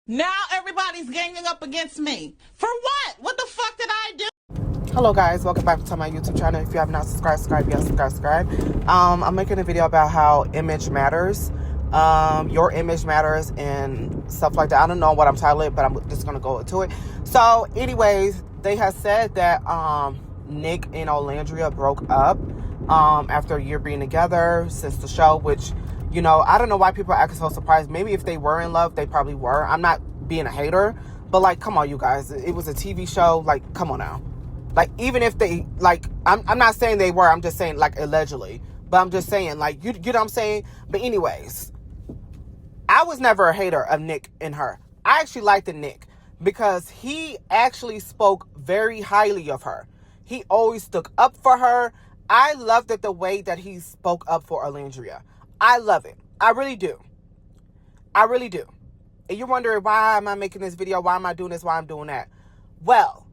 Now everybody's ganging up against me. For what? What the fuck did I do? Hello guys, welcome back to my YouTube channel. If you have not subscribed, yes, subscribe. I'm making a video about how image matters. Your image matters and stuff like that. I don't know what I'm titling, but I'm just gonna go into it. So anyways, they have said that Nick and Olandria broke up after a year being together since the show, which, you know, I don't know why people are acting so surprised. Maybe if they were in love, they probably were. I'm not being a hater, but like, come on, you guys. It was a TV show. Like, come on now. Like, even if they, like, I'm not saying they were. I'm just saying, like, allegedly. But I'm just saying, like, you know what I'm saying? But anyways, I was never a hater of Nick and her. I actually liked the Nick because he actually spoke very highly of her. He always stuck up for her. I loved it the way that he spoke up for Olandria. I love it. I really do. I really do. And you're wondering, why am I making this video? Why am I doing this? Why I'm doing that? Well,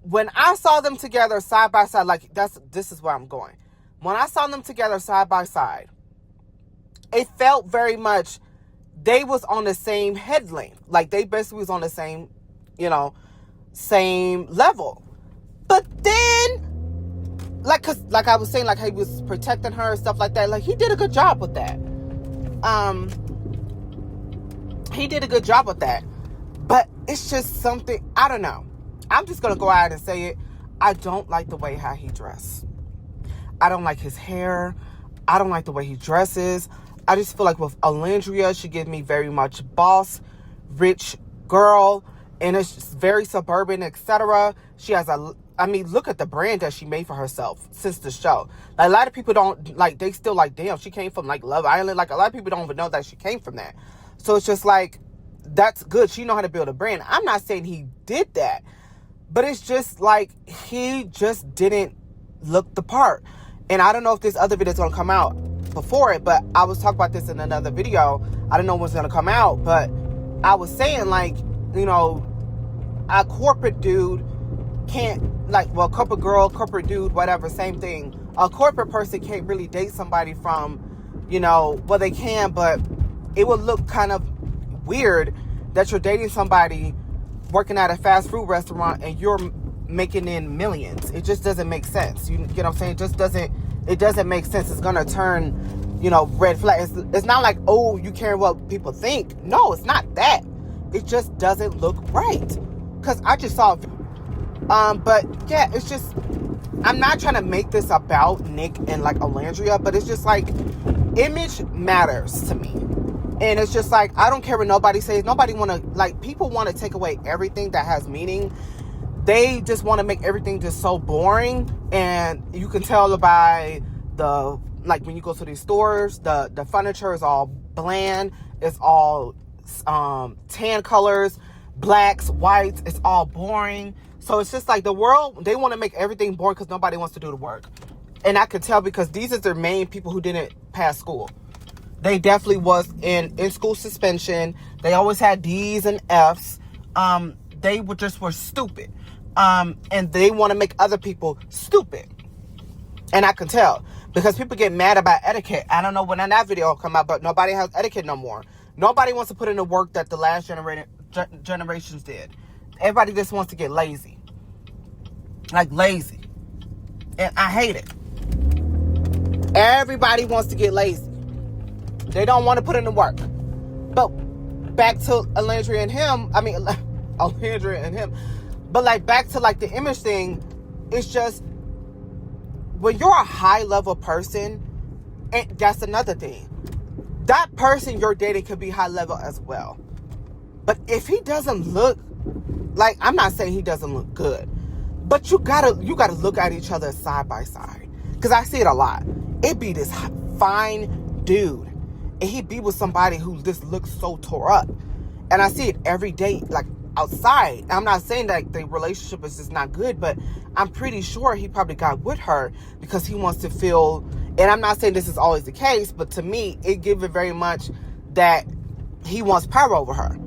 when I saw them together side by side, like, this is where I'm going. When I saw them together side by side, it felt very much they was on the same head length. Like, they basically was on the same, you know, same level. But then, like, cause like I was saying, like, he was protecting her and stuff like that. Like, he did a good job with that. He did a good job with that. But it's just something, I don't know. I'm just going to go out and say it. I don't like the way how he dressed. I don't like his hair. I don't like the way he dresses. I just feel like with Olandria, she gives me very much boss, rich girl. And it's just very suburban, etc. She has I mean, look at the brand that she made for herself since the show. Like, a lot of people don't, like, they still like, damn, she came from, like, Love Island. Like, a lot of people don't even know that she came from that. So it's just like, that's good. She know how to build a brand. I'm not saying he did that. But it's just like, he just didn't look the part. And I don't know if this other video is going to come out before it, but I was talking about this in another video. I don't know when's going to come out, but I was saying, like, you know, a corporate dude can't, like, well, corporate girl, corporate dude, whatever, same thing. A corporate person can't really date somebody from, you know, well, they can, but it would look kind of weird that you're dating somebody working at a fast food restaurant and you're making in millions. It just doesn't make sense. You get what I'm saying? It doesn't make sense. It's gonna turn, you know, red flag. It's not like, oh, you care what people think. No, it's not that. It just doesn't look right. Cause I just saw, but yeah, it's just, I'm not trying to make this about Nick and like Olandria, but it's just like, image matters to me. And it's just like, I don't care what nobody says. Nobody want to, like, people want to take away everything that has meaning. They just want to make everything just so boring. And you can tell by the, like, when you go to these stores, the furniture is all bland. It's all tan colors, blacks, whites. It's all boring. So it's just like the world, they want to make everything boring because nobody wants to do the work. And I could tell because these are their main people who didn't pass school. They definitely was in school suspension. They always had D's and F's. They were stupid. And they want to make other people stupid. And I can tell. Because people get mad about etiquette. I don't know when that video will come out, but nobody has etiquette no more. Nobody wants to put in the work that the last generations did. Everybody just wants to get lazy. Like, lazy. And I hate it. Everybody wants to get lazy. They don't want to put in the work. But back to Olandria and him. I mean, Olandria and him. But, like, back to, like, the image thing. It's just, when you're a high-level person, and that's another thing. That person you're dating could be high-level as well. But if he doesn't look, like, I'm not saying he doesn't look good. But you gotta look at each other side by side. Because I see it a lot. It be this fine dude. And he be with somebody who just looks so tore up. And I see it every day, like, outside. I'm not saying that the relationship is just not good, but I'm pretty sure he probably got with her because he wants to feel, and I'm not saying this is always the case, but to me, it gives it very much that he wants power over her.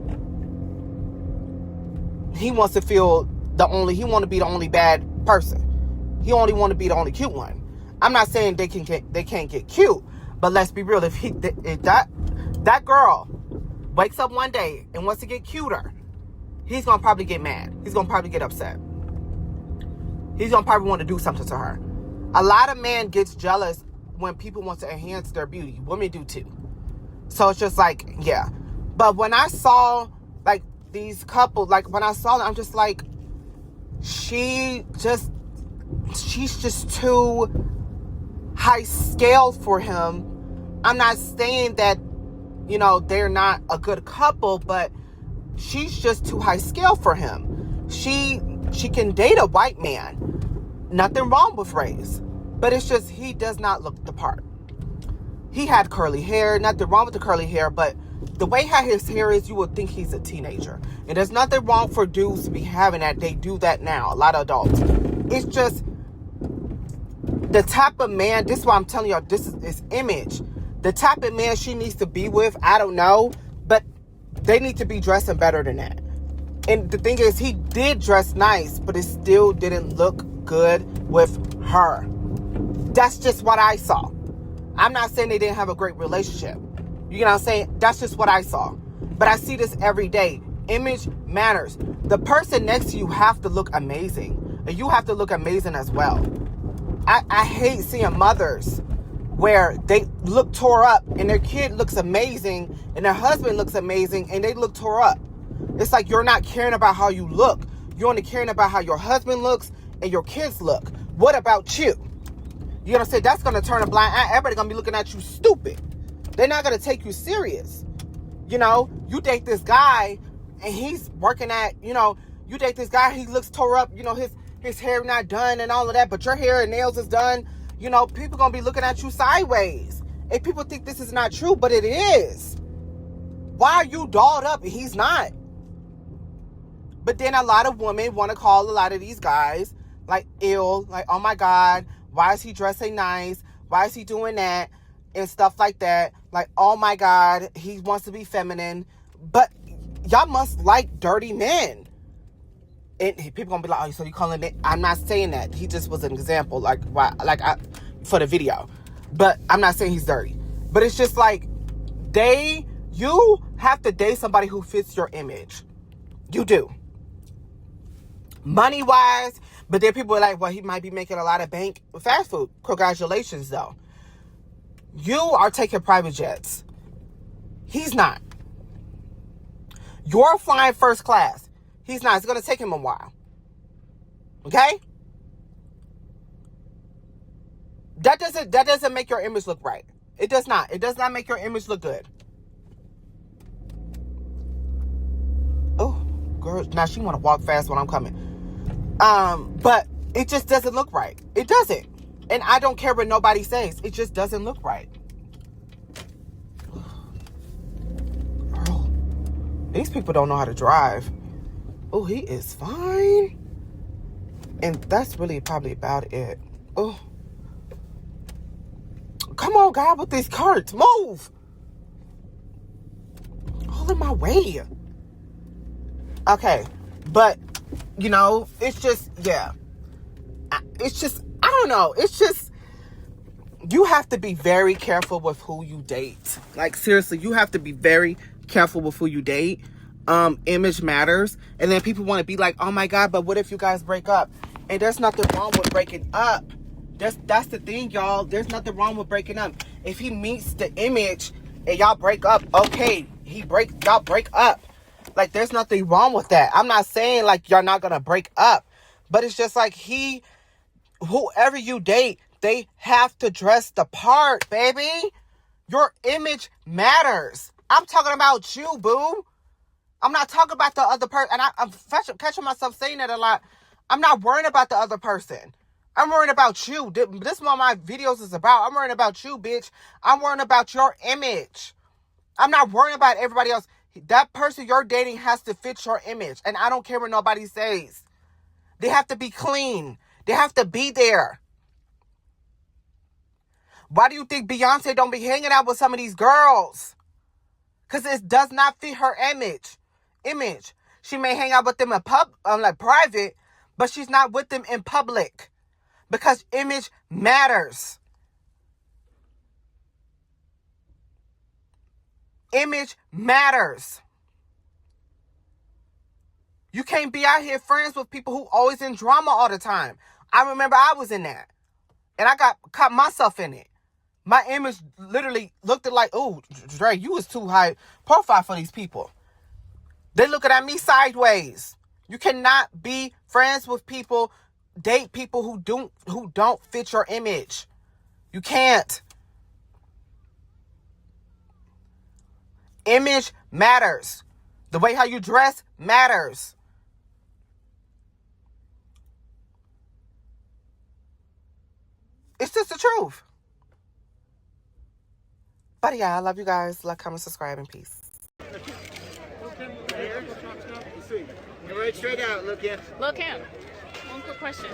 He wants to feel he want to be the only bad person. He only want to be the only cute one. I'm not saying they can't get cute, but let's be real. If that girl wakes up one day and wants to get cuter, he's going to probably get mad. He's going to probably get upset. He's going to probably want to do something to her. A lot of men gets jealous when people want to enhance their beauty. Women do too. So it's just like, yeah. But when I saw like these couples, like when I saw them, I'm just like, she's just too high scale for him. I'm not saying that, you know, they're not a good couple, but she's just too high scale for him. She can date a white man. Nothing wrong with race. But it's just, he does not look the part. He had curly hair. Nothing wrong with the curly hair, but the way how his hair is, you would think he's a teenager. And there's nothing wrong for dudes to be having that. They do that now. A lot of adults. It's just the type of man, this is why I'm telling y'all, this is image. The type of man she needs to be with, I don't know, but they need to be dressing better than that. And the thing is, he did dress nice, but it still didn't look good with her. That's just what I saw. I'm not saying they didn't have a great relationship. You know what I'm saying? That's just what I saw. But I see this every day. Image matters. The person next to you have to look amazing. And you have to look amazing as well. I hate seeing mothers where they look tore up and their kid looks amazing and their husband looks amazing and they look tore up. It's like you're not caring about how you look. You're only caring about how your husband looks and your kids look. What about you? You know what I'm saying? That's going to turn a blind eye. Everybody's going to be looking at you stupid. They're not going to take you serious. You know, you date this guy and he's working at, you know, you date this guy, he looks tore up, you know, his hair not done and all of that, but your hair and nails is done. You know, people going to be looking at you sideways. And people think this is not true, but it is. Why are you dolled up and he's not? But then a lot of women want to call a lot of these guys like ill, like, oh my God, why is he dressing nice? Why is he doing that? And stuff like that. Like, oh my God, he wants to be feminine. But y'all must like dirty men. And people gonna be like, oh, so you calling it? I'm not saying that. He just was an example, like, why, for the video. But I'm not saying he's dirty. But it's just like, you have to date somebody who fits your image. You do. Money-wise, but then people are like, well, he might be making a lot of bank with fast food. Congratulations, though. You are taking private jets. He's not. You're flying first class. He's not. It's going to take him a while. Okay? That doesn't make your image look right. It does not. It does not make your image look good. Oh, girl. Now she want to walk fast when I'm coming. But it just doesn't look right. It doesn't. And I don't care what nobody says. It just doesn't look right. Girl, these people don't know how to drive. Oh, he is fine. And that's really probably about it. Oh. Come on, God, with these carts. Move. All in my way. Okay. But, you know, it's just, yeah. It's just, I don't know. It's just, you have to be very careful with who you date. Like, seriously, you have to be very careful with who you date. Image matters. And then people want to be like, oh my God, but what if you guys break up? And there's nothing wrong with breaking up. That's the thing, y'all. There's nothing wrong with breaking up. If he meets the image and y'all break up, okay, y'all break up. Like, there's nothing wrong with that. I'm not saying like y'all not gonna break up, but it's just like whoever you date, they have to dress the part, baby. Your image matters. I'm talking about you, boo. I'm not talking about the other person. And I'm catching myself saying that a lot. I'm not worrying about the other person. I'm worrying about you. This is what my videos is about. I'm worrying about you, bitch. I'm worrying about your image. I'm not worrying about everybody else. That person you're dating has to fit your image. And I don't care what nobody says. They have to be clean. They have to be there. Why do you think Beyonce don't be hanging out with some of these girls? Because it does not fit her image. She may hang out with them in private, but she's not with them in public. Because image matters. Image matters. You can't be out here friends with people who always in drama all the time. I remember I was in that. And I caught myself in it. My image literally looked like, oh, Dre, you was too high profile for these people. They looking at me sideways. You cannot be friends with people, date people who don't fit your image. You can't. Image matters. The way how you dress matters. It's just the truth. But yeah, I love you guys. Like, comment, subscribe, and peace. Right straight out, look in. Look in. One quick question.